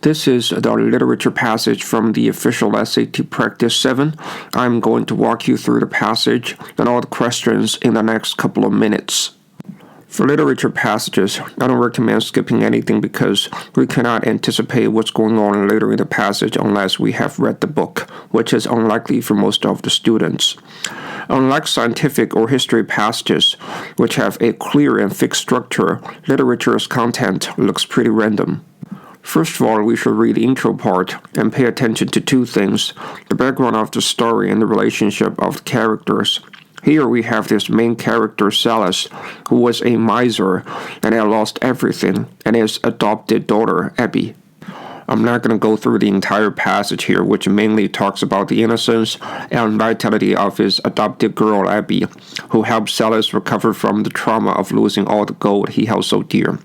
This is the literature passage from the official SAT Practice 7. I'm going to walk you through the passage and all the questions in the next couple of minutes. For literature passages, I don't recommend skipping anything because we cannot anticipate what's going on later in the passage unless we have read the book, which is unlikely for most of the students. Unlike scientific or history passages, which have a clear and fixed structure, literature's content looks pretty random. First of all, we should read the intro part and pay attention to two things: the background of the story and the relationship of the characters. Here we have this main character, Silas, who was a miser and had lost everything, and his adopted daughter, Abby. I'm not going to go through the entire passage here, which mainly talks about the innocence and vitality of his adopted girl, Abby, who helped Silas recover from the trauma of losing all the gold he held so dear.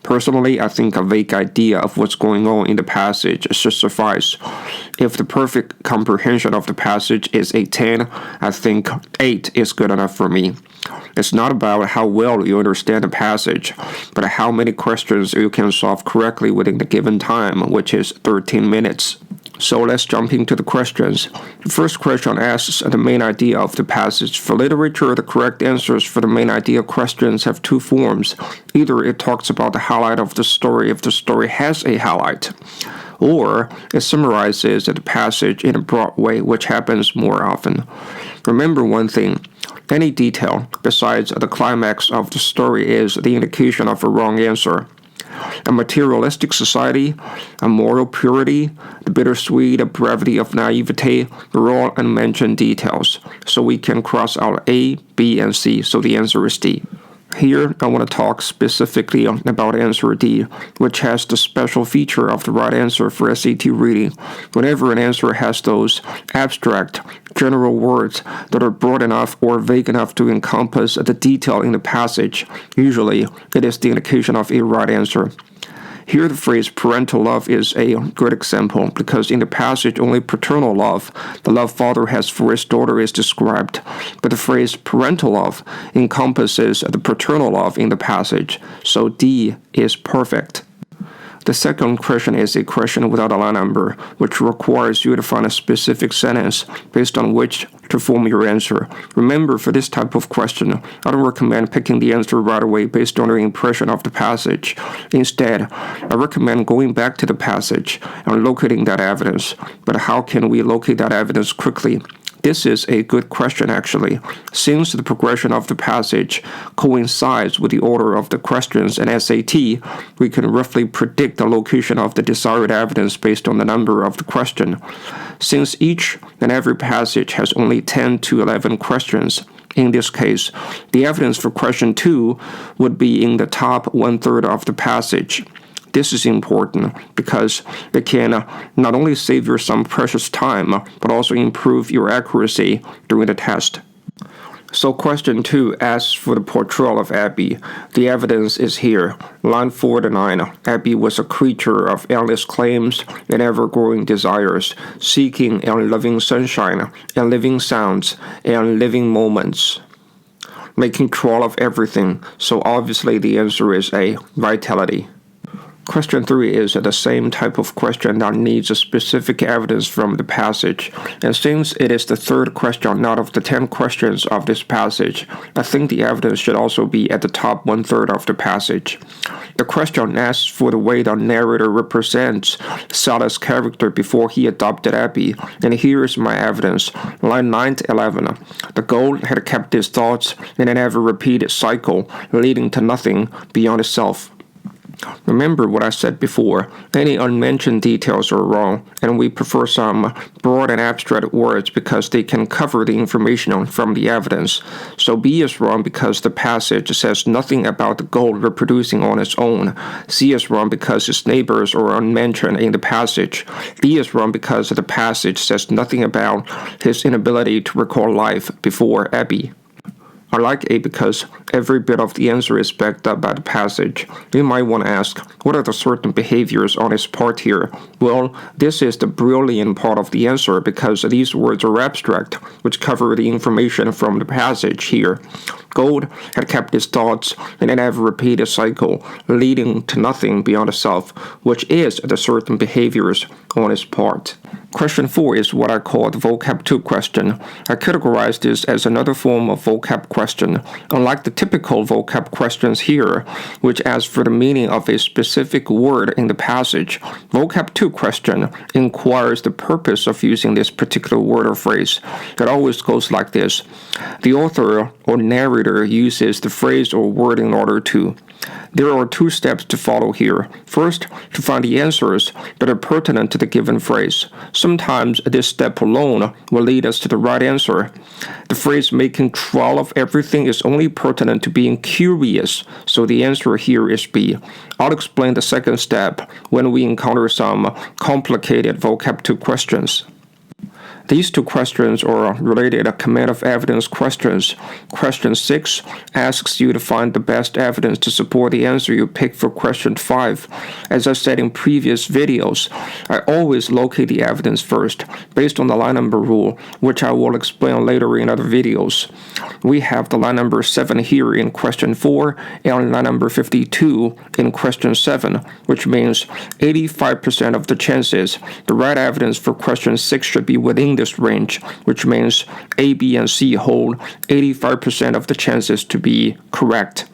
Personally, I think a vague idea of what's going on in the passage should suffice. If the perfect comprehension of the passage is a 10, I think 8 is good enough for me. It's not about how well you understand the passage, but how many questions you can solve correctly within the given time, which is 13 minutes. So let's jump into the questions. The first question asks the main idea of the passage. For literature, the correct answers for the main idea questions have two forms. Either it talks about the highlight of the story if the story has a highlight, or it summarizes the passage in a broad way, which happens more often. Remember one thing: any detail besides the climax of the story is the indication of a wrong answer. A materialistic society, a moral purity, the bittersweet brevity of naivete are all unmentioned details, so we can cross out A, B, and C, so the answer is D. Here, I want to talk specifically about answer D, which has the special feature of the right answer for SAT reading. Whenever an answer has those abstract, general words that are broad enough or vague enough to encompass the detail in the passage, usually it is the indication of a right answer. Here the phrase parental love is a good example because in the passage only paternal love, the love father has for his daughter, is described, but the phrase parental love encompasses the paternal love in the passage, so D is perfect. The second question is a question without a line number, which requires you to find a specific sentence based on which to form your answer. Remember, for this type of question, I don't recommend picking the answer right away based on your impression of the passage. Instead, I recommend going back to the passage and locating that evidence. But how can we locate that evidence quickly? This is a good question, actually. Since the progression of the passage coincides with the order of the questions in SAT, we can roughly predict the location of the desired evidence based on the number of the question. Since each and every passage has only 10 to 11 questions, in this case, the evidence for question 2 would be in the top 1/3 of the passage. This is important because it can not only save you some precious time, but also improve your accuracy during the test. So question 2 asks for the portrayal of Abby. The evidence is here. Line 4 to 9. Abby was a creature of endless claims and ever-growing desires, seeking and loving sunshine, and living sounds, and living moments, making control of everything. So obviously the answer is A, vitality. Question 3 is the same type of question that needs a specific evidence from the passage. And since it is the third question out of the 10 questions of this passage, I think the evidence should also be at the top 1/3 of the passage. The question asks for the way the narrator represents Silas' character before he adopted Abby, and here is my evidence. Line 9 to 11. The gold had kept his thoughts in an ever-repeated cycle, leading to nothing beyond itself. Remember what I said before, any unmentioned details are wrong, and we prefer some broad and abstract words because they can cover the information from the evidence. So B is wrong because the passage says nothing about the gold reproducing on its own. C is wrong because its neighbors are unmentioned in the passage. D is wrong because the passage says nothing about his inability to recall life before Abby. I like A because every bit of the answer is backed up by the passage. You might want to ask, what are the certain behaviors on its part here? Well, this is the brilliant part of the answer because these words are abstract, which cover the information from the passage here. Gold had kept his thoughts in an ever-repeated cycle, leading to nothing beyond the self, which is the certain behaviors on its part. Question 4 is what I call the vocab 2 question. I categorize this as another form of vocab question. Unlike the typical vocab questions here, which ask for the meaning of a specific word in the passage, vocab 2 question inquires the purpose of using this particular word or phrase. It always goes like this. The author or narrator uses the phrase or word in order to. There are 2 steps to follow here. First, to find the answers that are pertinent to the given phrase. Sometimes this step alone will lead us to the right answer. The phrase making trial of everything is only pertinent to being curious, so the answer here is B. I'll explain the second step when we encounter some complicated vocab 2 questions. These 2 questions are related command of evidence questions. Question 6 asks you to find the best evidence to support the answer you pick for question 5. As I said in previous videos, I always locate the evidence first, based on the line number rule, which I will explain later in other videos. We have the line number 7 here in question 4, and line number 52 in question 7, which means 85% of the chances the right evidence for question 6 should be within this range, which means A, B, and C hold 85% of the chances to be correct,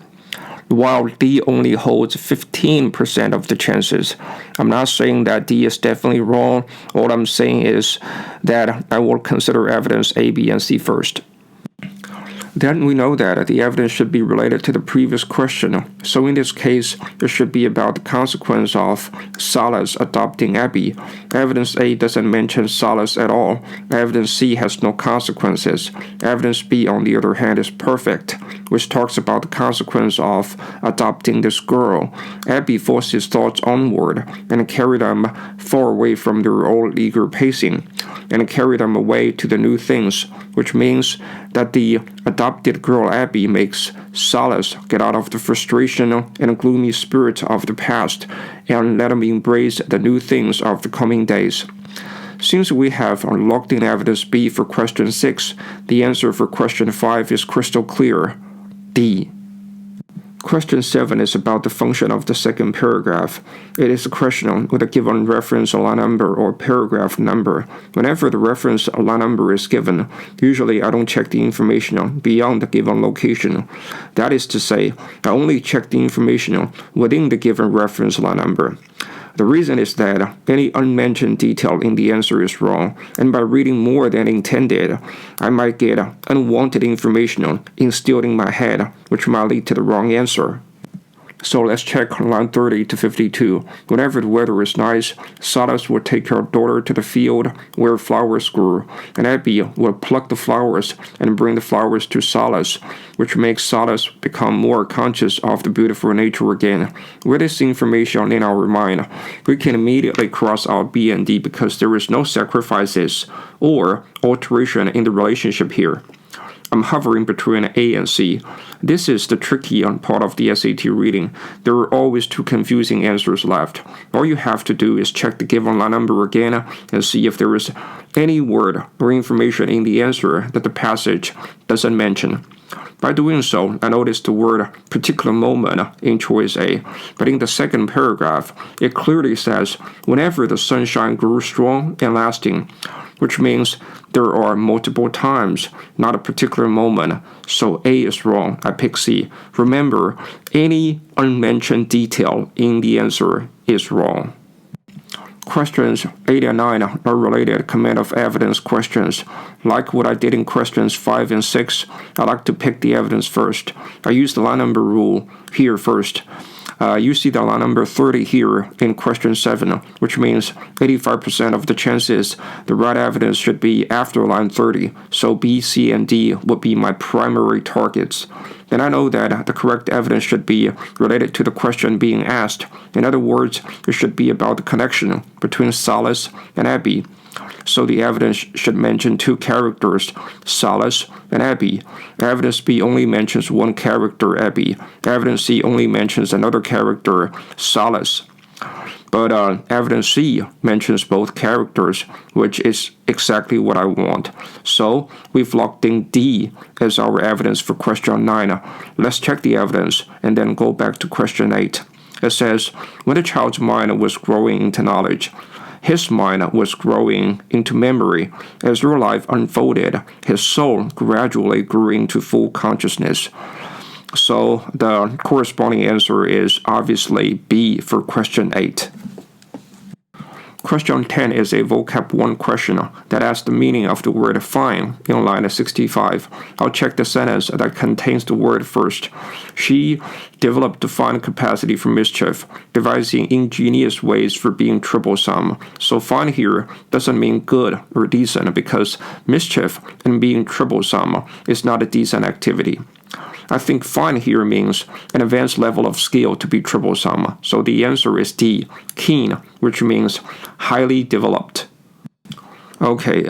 while D only holds 15% of the chances. I'm not saying that D is definitely wrong. All I'm saying is that I will consider evidence A, B, and C first. Then we know that the evidence should be related to the previous question. So in this case, it should be about the consequence of Silas adopting Abby. Evidence A doesn't mention Silas at all. Evidence C has no consequences. Evidence B, on the other hand, is perfect, which talks about the consequence of adopting this girl. Abby forced his thoughts onward and carried them far away from their old eager pacing, and carried them away to the new things, which means that the adopted girl Abby makes Silas get out of the frustration and gloomy spirit of the past and let him embrace the new things of the coming days. Since we have locked in evidence B for question 6, the answer for question 5 is crystal clear. D. Question 7 is about the function of the second paragraph. It is a question with a given reference line number or paragraph number. Whenever the reference line number is given, usually I don't check the information beyond the given location. That is to say, I only check the information within the given reference line number. The reason is that any unmentioned detail in the answer is wrong, and by reading more than intended, I might get unwanted information instilled in my head, which might lead to the wrong answer. So let's check line 30 to 52. Whenever the weather is nice, Silas would take her daughter to the field where flowers grew, and Abby would pluck the flowers and bring the flowers to Silas, which makes Silas become more conscious of the beautiful nature again. With this information in our mind, we can immediately cross out B and D because there is no sacrifices or alteration in the relationship here. I'm hovering between A and C. This is the tricky part of the SAT reading. There are always 2 confusing answers left. All you have to do is check the given line number again and see if there is any word or information in the answer that the passage doesn't mention. By doing so, I noticed the word particular moment in choice A, but in the second paragraph, it clearly says whenever the sunshine grew strong and lasting, which means there are multiple times, not a particular moment. So A is wrong. I pick C. Remember, any unmentioned detail in the answer is wrong. Questions 8 and 9 are related command of evidence questions. Like what I did in questions 5 and 6, I like to pick the evidence first. I use the line number rule here first. You see the line number 30 here in question 7, which means 85% of the chances the right evidence should be after line 30. So B, C, and D would be my primary targets. then I know that the correct evidence should be related to the question being asked. In other words, it should be about the connection between Solace and Abby. So the evidence should mention two characters, Solace and Abby. Evidence B only mentions one character, Abby. Evidence C only mentions another character, Solace. But evidence C mentions both characters, which is exactly what I want. So we've locked in D as our evidence for question 9. Let's check the evidence and then go back to question 8. It says, when a child's mind was growing into knowledge, his mind was growing into memory. As your life unfolded, his soul gradually grew into full consciousness. So the corresponding answer is obviously B for question 8. Question 10 is a vocab 1 question that asks the meaning of the word fine in line 65. I'll check the sentence that contains the word first. She developed the fine capacity for mischief, devising ingenious ways for being troublesome. So fine here doesn't mean good or decent because mischief and being troublesome is not a decent activity. I think fine here means an advanced level of skill to be troublesome. So the answer is D, keen, which means highly developed. Okay,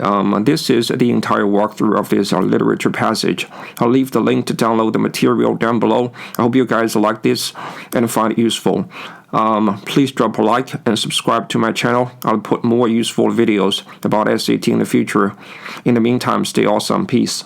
this is the entire walkthrough of this literature passage. I'll leave the link to download the material down below. I hope you guys like this and find it useful. Please drop a like and subscribe to my channel. I'll put more useful videos about SAT in the future. In the meantime, stay awesome. Peace.